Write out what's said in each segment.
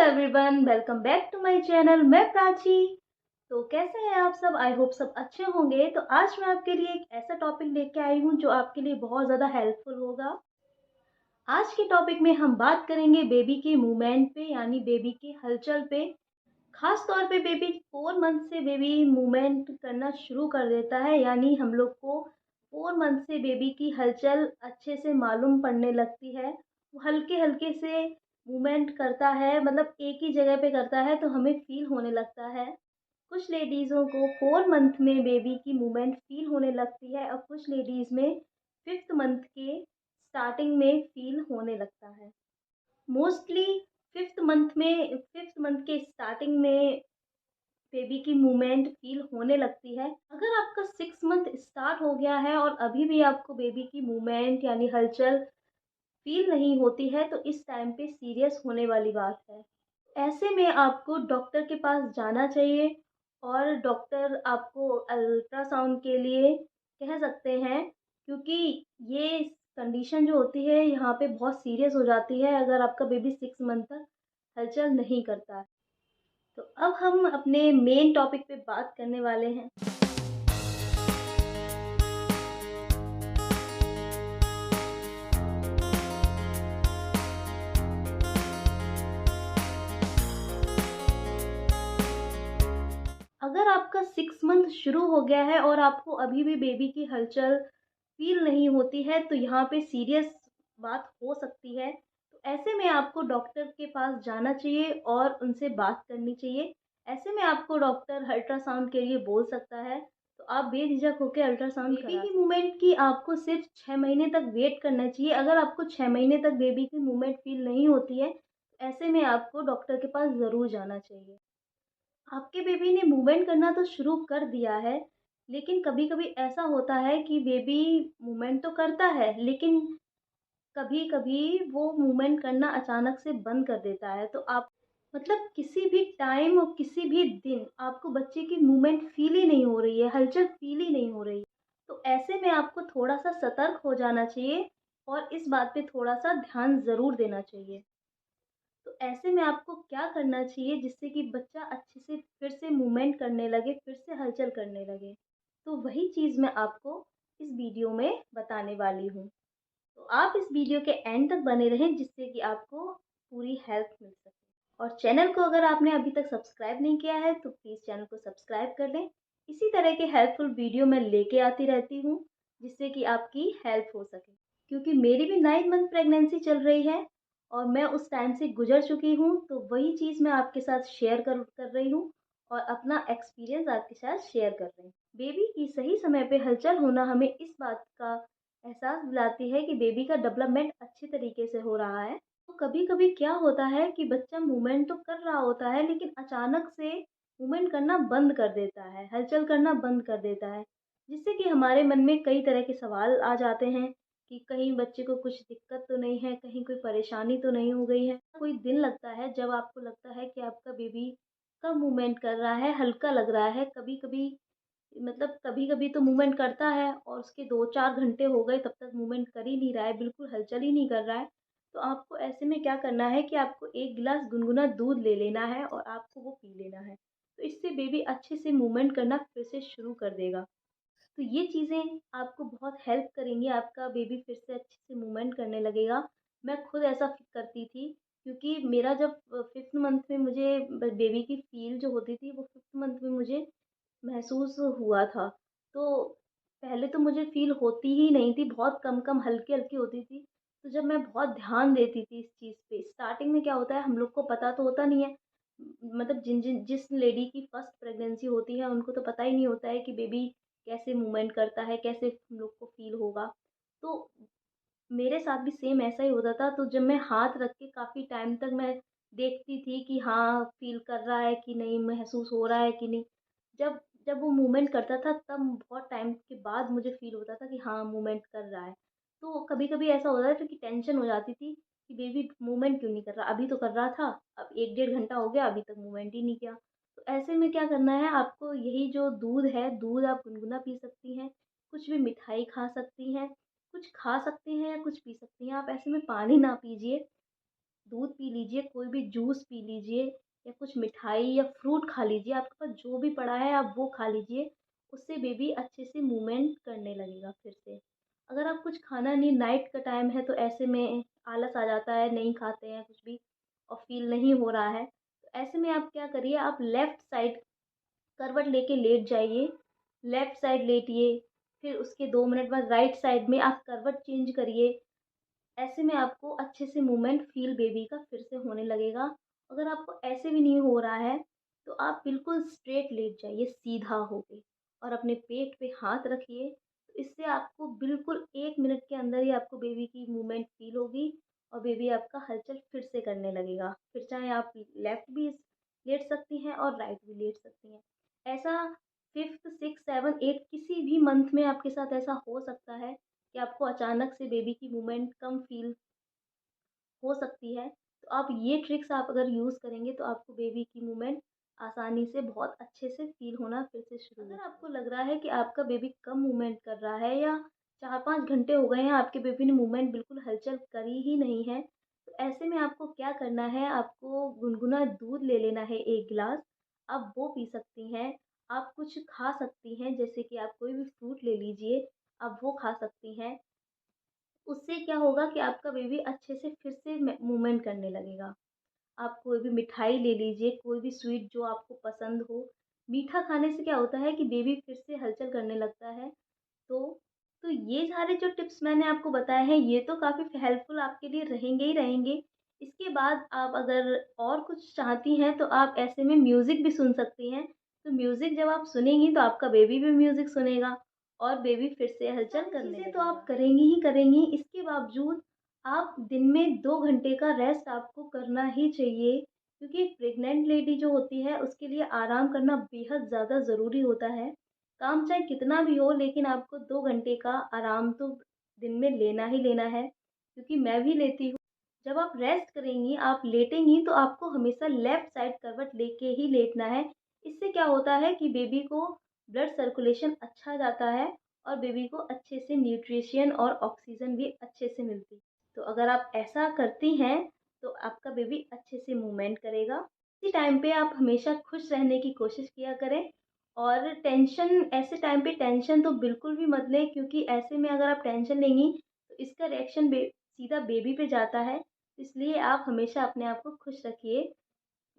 Everyone, welcome back to my channel. मैं प्राची। तो कैसे हैं आप सब? आई होप सब अच्छे होंगे। तो आज मैं आपके लिए एक ऐसा टॉपिक लेके आई हूँ जो आपके लिए बहुत ज़्यादा हेल्पफुल होगा। आज के टॉपिक में हम बात करेंगे बेबी के मूवमेंट पे, यानी बेबी के हलचल पे। खास तौर पे बेबी 4 मंथ से बेबी मूवमेंट करना शुरू कर देता है, यानी हम लोग को 4 मंथ से बेबी की हलचल अच्छे से मालूम पड़ने लगती है। वो हल्के हल्के से मूवमेंट करता है, मतलब एक ही जगह पे करता है तो हमें फील होने लगता है। कुछ लेडीज़ों को 4 मंथ में बेबी की मूवमेंट फील होने लगती है और कुछ लेडीज़ में 5th मंथ के स्टार्टिंग में फील होने लगता है। मोस्टली 5th मंथ के स्टार्टिंग में बेबी की मूवमेंट फील होने लगती है। अगर आपका 6 मंथ स्टार्ट हो गया है और अभी भी आपको बेबी की मूवमेंट यानी हलचल फील नहीं होती है तो इस टाइम पे सीरियस होने वाली बात है। ऐसे में आपको डॉक्टर के पास जाना चाहिए और डॉक्टर आपको अल्ट्रासाउंड के लिए कह सकते हैं, क्योंकि ये कंडीशन जो होती है यहाँ पे बहुत सीरियस हो जाती है अगर आपका बेबी 6 मंथ तक हलचल नहीं करता है। तो अब हम अपने मेन टॉपिक पे बात करने वाले हैं। अगर आपका 6 मंथ शुरू हो गया है और आपको अभी भी बेबी की हलचल फ़ील नहीं होती है तो यहाँ पे सीरियस बात हो सकती है। तो ऐसे में आपको डॉक्टर के पास जाना चाहिए और उनसे बात करनी चाहिए। ऐसे में आपको डॉक्टर अल्ट्रासाउंड के लिए बोल सकता है, तो आप बेझिझक होकर अल्ट्रासाउंड बेबी की मूवमेंट की आपको सिर्फ 6 महीने तक वेट करना चाहिए। अगर आपको 6 महीने तक बेबी की मूवमेंट फ़ील नहीं होती है, ऐसे में आपको डॉक्टर के पास ज़रूर जाना चाहिए। आपके बेबी ने मूवमेंट करना तो शुरू कर दिया है, लेकिन कभी-कभी ऐसा होता है कि बेबी मूवमेंट तो करता है, लेकिन कभी-कभी वो मूवमेंट करना अचानक से बंद कर देता है। तो आप मतलब किसी भी टाइम और किसी भी दिन आपको बच्चे की मूवमेंट फ़ील ही नहीं हो रही है, हलचल फ़ील ही नहीं हो रही है। तो ऐसे में आपको थोड़ा-सा सतर्क हो जाना चाहिए और इस बात पे थोड़ा-सा ध्यान ज़रूर देना चाहिए। तो ऐसे में आपको क्या करना चाहिए जिससे कि बच्चा अच्छे से फिर से मूवमेंट करने लगे, फिर से हलचल करने लगे? तो वही चीज़ मैं आपको इस वीडियो में बताने वाली हूँ। तो आप इस वीडियो के एंड तक बने रहें जिससे कि आपको पूरी हेल्प मिल सके। और चैनल को अगर आपने अभी तक सब्सक्राइब नहीं किया है तो प्लीज़ चैनल को सब्सक्राइब कर लें। इसी तरह के हेल्पफुल वीडियो मैं लेके आती रहती हूँ जिससे कि आपकी हेल्प हो सके। क्योंकि मेरी भी 9 मंथ प्रेगनेंसी चल रही है और मैं उस टाइम से गुजर चुकी हूँ, तो वही चीज़ मैं आपके साथ शेयर कर रही हूँ और अपना एक्सपीरियंस आपके साथ शेयर कर रही हूँ। बेबी की सही समय पे हलचल होना हमें इस बात का एहसास दिलाती है कि बेबी का डेवलपमेंट अच्छे तरीके से हो रहा है। तो कभी-कभी क्या होता है कि बच्चा मूवमेंट तो कर रहा होता है, लेकिन अचानक से मूवमेंट करना बंद कर देता है, हलचल करना बंद कर देता है, जिससे कि हमारे मन में कई तरह के सवाल आ जाते हैं कि कहीं बच्चे को कुछ दिक्कत तो नहीं है, कहीं कोई परेशानी तो नहीं हो गई है। कोई दिन लगता है जब आपको लगता है कि आपका बेबी कम मूवमेंट कर रहा है, हल्का लग रहा है। कभी-कभी मतलब कभी-कभी तो मूवमेंट करता है और उसके 2-4 घंटे हो गए तब तक मूवमेंट कर ही नहीं रहा है, बिल्कुल हलचल ही नहीं कर रहा है। तो आपको ऐसे में क्या करना है कि आपको 1 गिलास गुनगुना दूध ले लेना है और आपको वो पी लेना है। तो इससे बेबी अच्छे से मूवमेंट करना फिर से शुरू कर देगा। तो ये चीज़ें आपको बहुत हेल्प करेंगी, आपका बेबी फिर से अच्छे से मूवमेंट करने लगेगा। मैं खुद ऐसा करती थी, क्योंकि मेरा जब 5th मंथ में मुझे बेबी की फ़ील जो होती थी वो 5th मंथ में मुझे महसूस हुआ था। तो पहले तो मुझे फ़ील होती ही नहीं थी, बहुत कम-कम, हल्की-हल्की होती थी। तो जब मैं बहुत ध्यान देती थी इस चीज़ पे, स्टार्टिंग में क्या होता है, हम लोग को पता तो होता नहीं है। मतलब जिस लेडी की फर्स्ट प्रेगनेंसी होती है उनको तो पता ही नहीं होता है कि बेबी कैसे मूवमेंट करता है, कैसे हम लोग को फ़ील होगा। तो मेरे साथ भी सेम ऐसा ही होता था। तो जब मैं हाथ रख के काफ़ी टाइम तक मैं देखती थी कि हाँ, फ़ील कर रहा है कि नहीं, महसूस हो रहा है कि नहीं। जब जब वो मूवमेंट करता था तब बहुत टाइम के बाद मुझे फ़ील होता था कि हाँ, मूवमेंट कर रहा है। तो कभी-कभी ऐसा होता था कि टेंशन हो जाती थी कि बेबी मूवमेंट क्यों नहीं कर रहा? अभी तो कर रहा था, अब 1 डेढ़ घंटा हो गया, अभी तक मूवमेंट ही नहीं किया। तो ऐसे में क्या करना है आपको, यही जो दूध है, दूध आप गुनगुना पी सकती हैं, कुछ भी मिठाई खा सकती हैं, कुछ खा सकते हैं या कुछ पी सकती हैं। आप ऐसे में पानी ना पीजिए, दूध पी लीजिए, कोई भी जूस पी लीजिए या कुछ मिठाई या फ्रूट खा लीजिए, आपके पास जो भी पड़ा है आप वो खा लीजिए। उससे बेबी अच्छे से मूवमेंट करने लगेगा फिर से। अगर आप कुछ खाना नहीं, नाइट का टाइम है तो ऐसे में आलस आ जाता है, नहीं खाते हैं कुछ भी और फ़ील नहीं हो रहा है, तो ऐसे में आप क्या करिए, आप लेफ़्ट साइड करवट लेके लेट जाइए, लेफ़्ट साइड लेटिए, फिर उसके 2 मिनट बाद राइट साइड में आप करवट चेंज करिए। ऐसे में आपको अच्छे से मूवमेंट फ़ील बेबी का फिर से होने लगेगा। अगर आपको ऐसे भी नहीं हो रहा है, तो आप बिल्कुल स्ट्रेट लेट जाइए सीधा होके और अपने पेट पे हाथ रखिए। तो इससे आपको बिल्कुल 1 मिनट के अंदर ही आपको बेबी की मूवमेंट फ़ील होगी और बेबी आपका हलचल फिर से करने लगेगा। फिर चाहे आप लेफ़्ट भी लेट सकती हैं और राइट भी लेट सकती हैं। ऐसा 5th, 6th, 7th, 8th किसी भी मंथ में आपके साथ ऐसा हो सकता है कि आपको अचानक से बेबी की मूवमेंट कम फ़ील हो सकती है। तो आप ये ट्रिक्स आप अगर यूज़ करेंगे तो आपको बेबी की मूवमेंट आसानी से बहुत अच्छे से फ़ील होना फिर से शुरू हो। अगर आपको लग रहा है कि आपका बेबी कम मूवमेंट कर रहा है या 4-5 घंटे हो गए हैं आपके बेबी ने मूवमेंट बिल्कुल हलचल करी ही नहीं है, तो ऐसे में आपको क्या करना है, आपको गुनगुना दूध ले लेना है 1 गिलास, आप वो पी सकती हैं। आप कुछ खा सकती हैं, जैसे कि आप कोई भी फ्रूट ले लीजिए, आप वो खा सकती हैं। उससे क्या होगा कि आपका बेबी अच्छे से फिर से मूवमेंट करने लगेगा। आप कोई भी मिठाई ले लीजिए, कोई भी स्वीट जो आपको पसंद हो। मीठा खाने से क्या होता है कि बेबी फिर से हलचल करने लगता है। तो तो ये सारे जो टिप्स मैंने आपको बताए हैं, ये तो काफ़ी हेल्पफुल आपके लिए रहेंगे ही रहेंगे। इसके बाद आप अगर और कुछ चाहती हैं, तो आप ऐसे में म्यूज़िक भी सुन सकती हैं। तो म्यूज़िक जब आप सुनेंगी, तो आपका बेबी भी म्यूज़िक सुनेगा और बेबी फिर से हलचल करने लगेगा। तो आप करेंगी ही करेंगी, इसके बावजूद आप दिन में 2 घंटे का रेस्ट आपको करना ही चाहिए, क्योंकि एक प्रेग्नेंट लेडी जो होती है, उसके लिए आराम करना बेहद ज़्यादा ज़रूरी होता है। काम चाहे कितना भी हो, लेकिन आपको 2 घंटे का आराम तो दिन में लेना ही लेना है, क्योंकि मैं भी लेती हूँ। जब आप रेस्ट करेंगी, आप लेटेंगी, तो आपको हमेशा लेफ़्ट साइड करवट लेके ही लेटना है। इससे क्या होता है कि बेबी को ब्लड सर्कुलेशन अच्छा जाता है और बेबी को अच्छे से न्यूट्रिशन और ऑक्सीजन भी अच्छे से मिलती है। तो अगर आप ऐसा करती हैं, तो आपका बेबी अच्छे से मूवमेंट करेगा। इसी टाइम पे आप हमेशा खुश रहने की कोशिश किया करें और टेंशन, ऐसे टाइम पे टेंशन तो बिल्कुल भी मत लें, क्योंकि ऐसे में अगर आप टेंशन लेंगी, तो इसका रिएक्शन सीधा बेबी पे जाता है। इसलिए आप हमेशा अपने आप को खुश रखिए।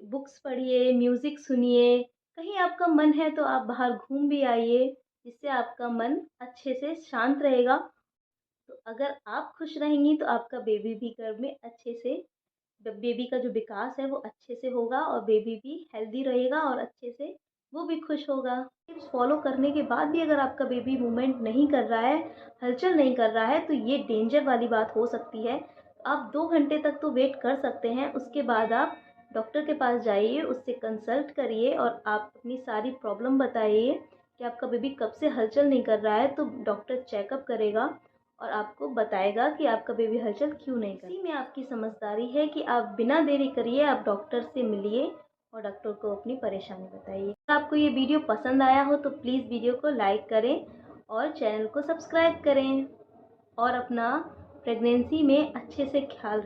बुक्स पढ़िए, म्यूज़िक सुनिए, कहीं आपका मन है तो आप बाहर घूम भी आइए, जिससे आपका मन अच्छे से शांत रहेगा। तो अगर आप खुश रहेंगी, तो आपका बेबी भी गर्भ में अच्छे से, बेबी का जो विकास है वो अच्छे से होगा और बेबी भी हेल्दी रहेगा और अच्छे से वो भी खुश होगा। टिप्स फॉलो करने के बाद भी अगर आपका बेबी मूवमेंट नहीं कर रहा है, हलचल नहीं कर रहा है, तो ये डेंजर वाली बात हो सकती है। आप 2 घंटे तक तो वेट कर सकते हैं, उसके बाद आप डॉक्टर के पास जाइए, उससे कंसल्ट करिए और आप अपनी सारी प्रॉब्लम बताइए कि आपका बेबी कब से हलचल नहीं कर रहा है, तो डॉक्टर चेकअप करेगा और आपको बताएगा कि आपका बेबी हलचल क्यों नहीं कर रहा। इसी में आपकी समझदारी है कि आप बिना देरी करिए, आप डॉक्टर से मिलिए और डॉक्टर को अपनी परेशानी बताइए। अगर आपको ये वीडियो पसंद आया हो तो प्लीज़ वीडियो को लाइक करें और चैनल को सब्सक्राइब करें और अपना प्रेगनेंसी में अच्छे से ख्याल